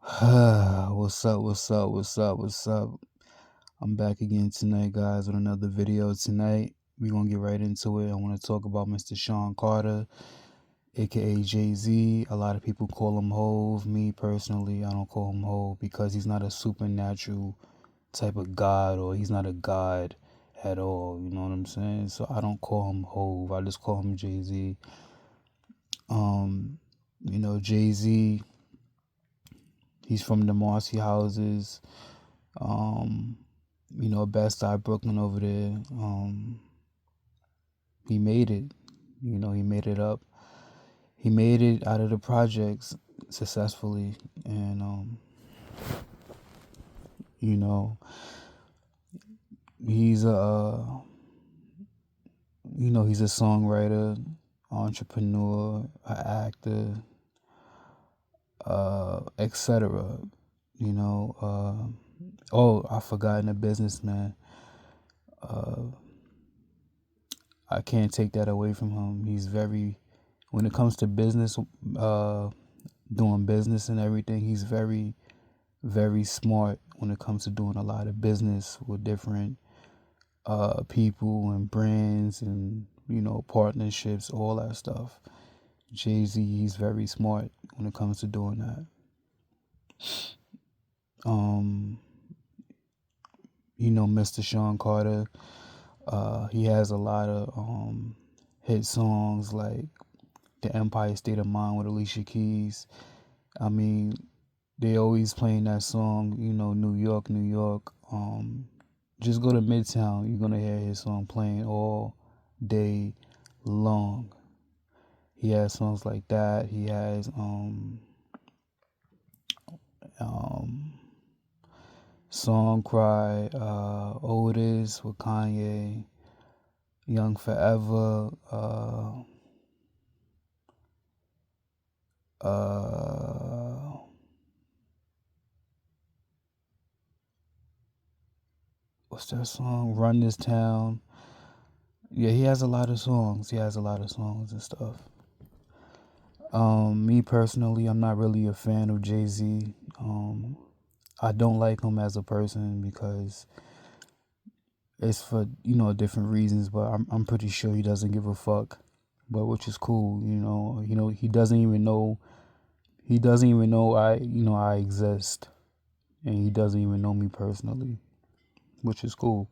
What's up? What's up? What's up? What's up? I'm back again tonight, guys, with another video. Tonight, we're gonna get right into it. I want to talk about Mr. Sean Carter, aka Jay-Z. A lot of people call him Hove. Me personally, I don't call him Hove because he's not a supernatural type of god, or he's not a god at all. You know what I'm saying? So I don't call him Hove. I just call him Jay-Z. Jay-Z. He's from the Marcy Houses. Best Side Brooklyn over there. He made it. He made it up. He made it out of the projects successfully, and you know, he's he's a songwriter, entrepreneur, an actor, etc. I forgot, in a businessman. I can't take that away from him. He's very, when it comes to business, doing business and everything, he's very, very smart when it comes to doing a lot of business with different people and brands and, partnerships, all that stuff. Jay-Z, he's very smart when it comes to doing that. Mr. Sean Carter, he has a lot of hit songs like The Empire State of Mind with Alicia Keys. I mean, they always playing that song, New York, New York. Just go to Midtown, you're gonna hear his song playing all day long. He has songs like that. He has Song Cry, Otis with Kanye, Young Forever, what's that song? Run This Town. Yeah, he has a lot of songs. He has a lot of songs and stuff. Me personally, I'm not really a fan of Jay-Z. I don't like him as a person because it's for, different reasons, but I'm pretty sure he doesn't give a fuck. But which is cool, he doesn't even know I exist, and he doesn't even know me personally, which is cool.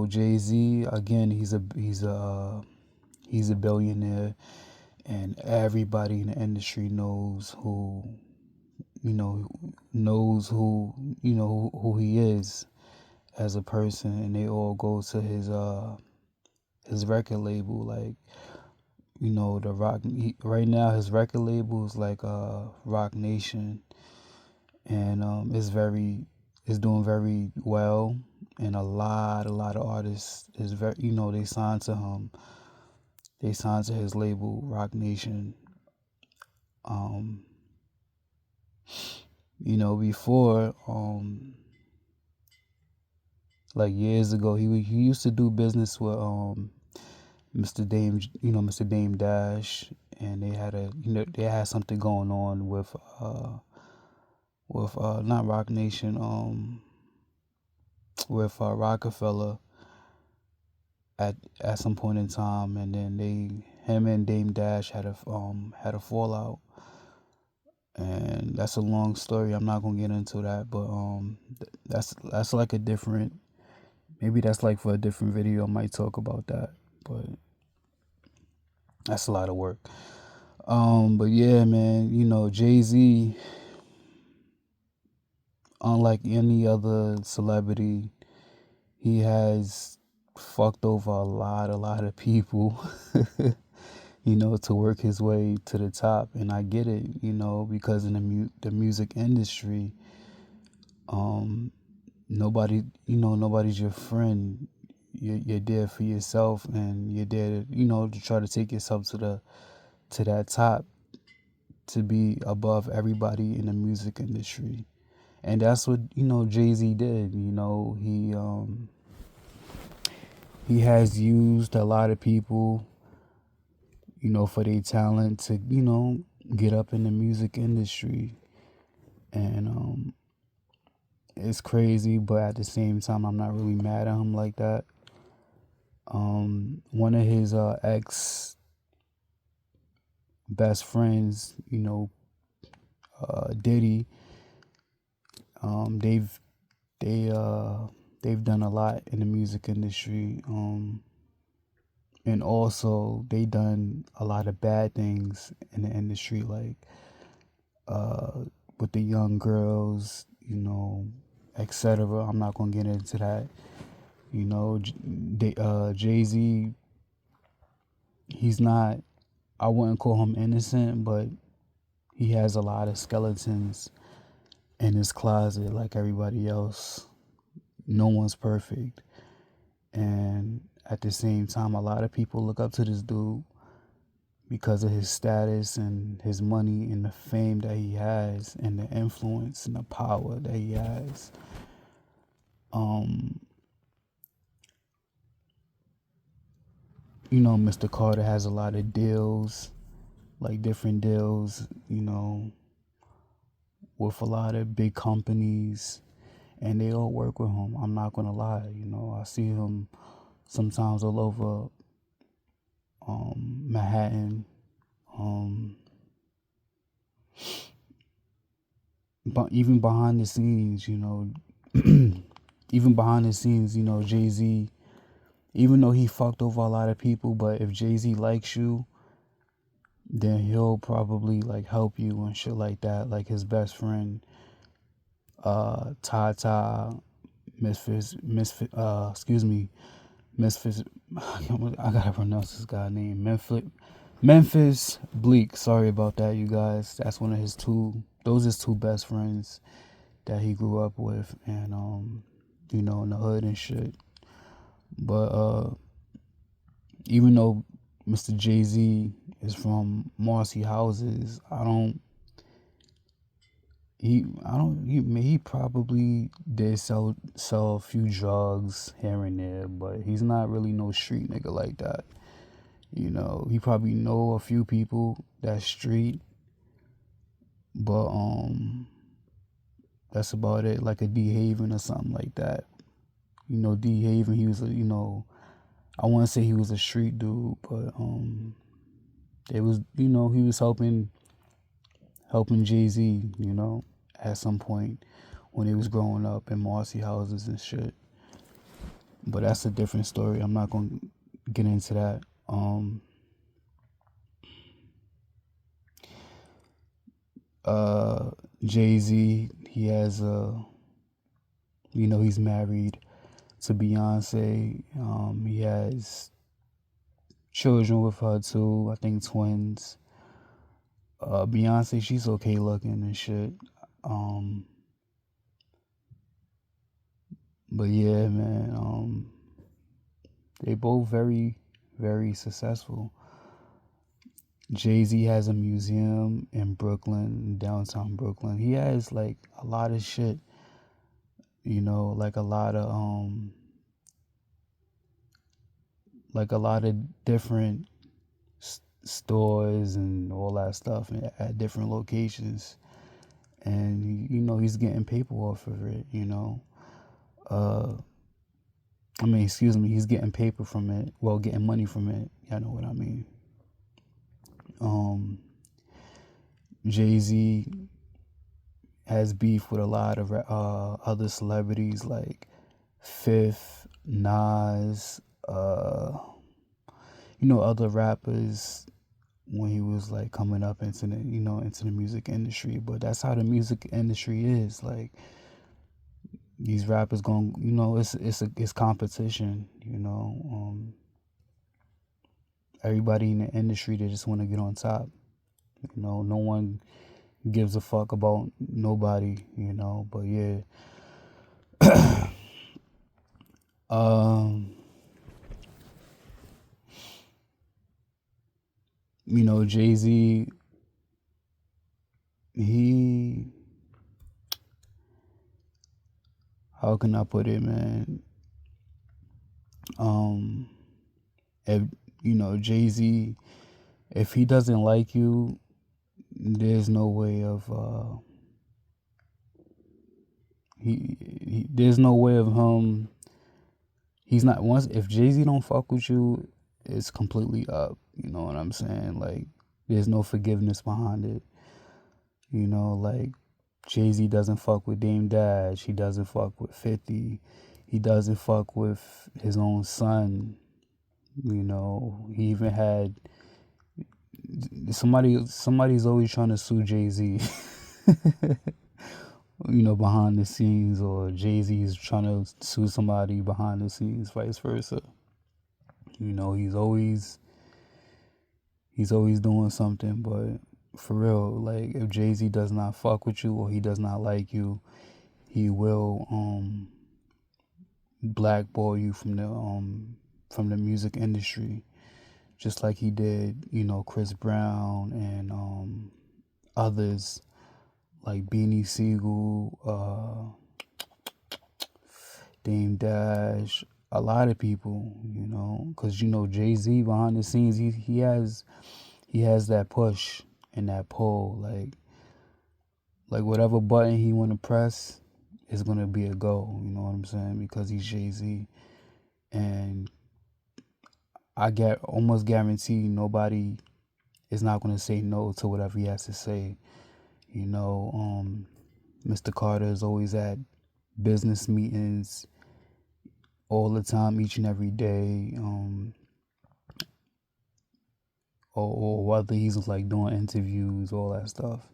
Jay-Z, again, he's a billionaire, and everybody in the industry knows who he is as a person, and they all go to his record label, like, the rock. Right now, his record label is like Rock Nation, and it's doing very well, and a lot of artists is very, they signed to him. They signed to his label, Rock Nation. Before, like years ago, he used to do business with Mr. Dame Dash, and they had something going on with not Rock Nation, with Rockefeller at some point in time, and then him and Dame Dash had a fallout, and that's a long story. I'm not gonna get into that, but that's like a different, maybe that's like for a different video. I might talk about that, but that's a lot of work. But yeah, man, Jay-Z, unlike any other celebrity, he has fucked over a lot of people, to work his way to the top. And I get it, because in the music industry, nobody's your friend. You're there for yourself, and you're there to try to take yourself to that top, to be above everybody in the music industry. And that's what, Jay-Z did. He has used a lot of people, for their talent to, get up in the music industry. And it's crazy, but at the same time, I'm not really mad at him like that. One of his ex best friends, Diddy, they've they they've done a lot in the music industry, and also they done a lot of bad things in the industry, like with the young girls, etc. I'm not gonna get into that. Jay-Z, he's not. I wouldn't call him innocent, but he has a lot of skeletons in his closet, like everybody else. No one's perfect. And at the same time, a lot of people look up to this dude because of his status and his money and the fame that he has and the influence and the power that he has. Mr. Carter has a lot of deals, like different deals, with a lot of big companies, and they all work with him. I'm not gonna lie, I see him sometimes all over Manhattan. But even behind the scenes, even behind the scenes, Jay-Z, even though he fucked over a lot of people, but if Jay-Z likes you, then he'll probably like help you and shit like that. Like his best friend, Tata, Memphis, I gotta pronounce this guy's name, Memphis Bleak. Sorry about that, you guys. That's one of those his two best friends that he grew up with, and in the hood and shit. But even though Mr. Jay-Z is from Marcy Houses, he probably did sell a few drugs here and there, but he's not really no street nigga like that. He probably know a few people that street, but that's about it. Like a D Haven or something like that. D Haven, he was I want to say he was a street dude, but it was he was helping Jay-Z, at some point when he was growing up in Marcy Houses and shit. But that's a different story. I'm not gonna get into that. Jay-Z, he has he's married to Beyonce. He has children with her too. I think twins. Beyonce, she's okay looking and shit. But yeah, man. They both very, very successful. Jay-Z has a museum in Brooklyn, downtown Brooklyn. He has like a lot of shit, like a lot of different stores and all that stuff at different locations. And he's getting paper off of it, he's getting paper from it. Well, getting money from it. Y'all know what I mean. Jay-Z has beef with a lot of other celebrities like Fifth, Nas, other rappers when he was like coming up into the music industry. But that's how the music industry is. Like these rappers going, it's competition. Everybody in the industry, they just want to get on top. No one gives a fuck about nobody. But yeah. Jay-Z, how can I put it, man? If Jay-Z, if he doesn't like you, there's no way of there's no way of him. He's not once if Jay-Z don't fuck with you, it's completely up. You know what I'm saying? Like there's no forgiveness behind it. You know, like Jay-Z doesn't fuck with Dame Dash. He doesn't fuck with 50. He doesn't fuck with his own son. You know, he even had somebody's always trying to sue Jay-Z. You know, behind the scenes, or Jay-Z is trying to sue somebody behind the scenes, vice versa. You know, he's always doing something. But for real, like if Jay-Z does not fuck with you or he does not like you, he will blackball you from the music industry, just like he did, you know, Chris Brown and others like Beanie Siegel, Dame Dash, a lot of people, you know, because you know Jay-Z behind the scenes, he has that push and that pull, like whatever button he want to press is gonna be a go. You know what I'm saying? Because he's Jay-Z, and I almost guarantee nobody is not gonna say no to whatever he has to say. You know, Mr. Carter is always at business meetings all the time, each and every day, or whether he's like doing interviews, all that stuff.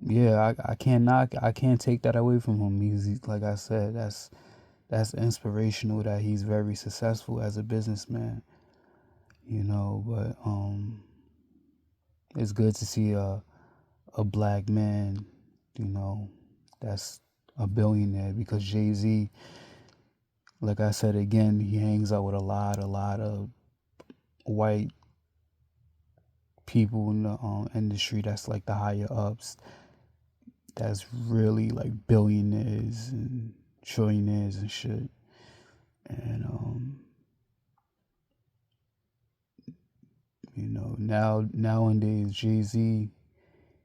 Yeah, I can't take that away from him. He's like I said, that's inspirational that he's very successful as a businessman, you know. But it's good to see a black man, you know, that's a billionaire, because Jay-Z, like I said again, he hangs out with a lot of white people in the industry that's like the higher ups, that's really like billionaires and trillionaires and shit. And you know, nowadays Jay-Z,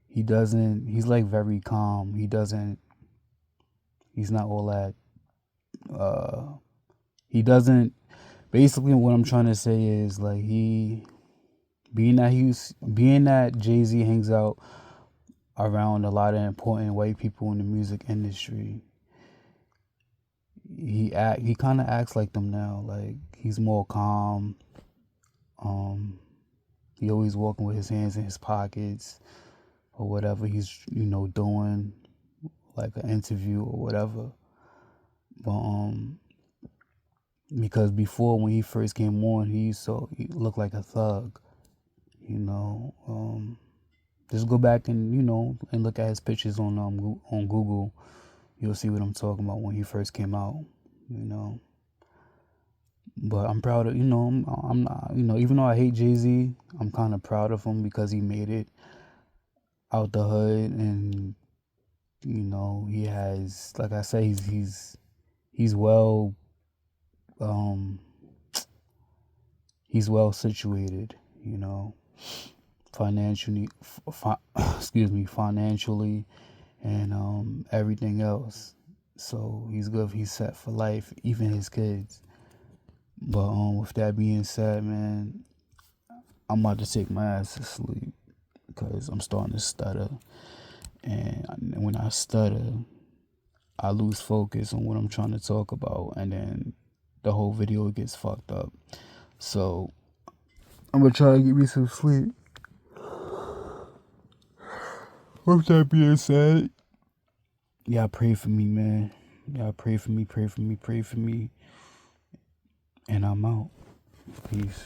he's like very calm. He's not all that he doesn't basically what I'm trying to say is like being that Jay-Z hangs out around a lot of important white people in the music industry, he kind of acts like them now. Like he's more calm. He always walking with his hands in his pockets or whatever he's, you know, doing, like an interview or whatever. But because before, when he first came on, he looked like a thug, you know. Just go back and, you know, and look at his pictures on Google. You'll see what I'm talking about when he first came out, you know. But I'm proud of, you know, I'm not, you know, even though I hate Jay-Z, I'm kind of proud of him because he made it out the hood, and you know, he has, like I say, he's well he's well situated, you know, financially, financially, and everything else. So he's good. He's set for life, even his kids. But with that being said, man, I'm about to take my ass to sleep because I'm starting to stutter, and when I stutter, I lose focus on what I'm trying to talk about, and then the whole video gets fucked up. So I'm gonna try to get me some sleep. With that being said, y'all pray for me, man. Y'all pray for me, pray for me, pray for me. And I'm out. Peace.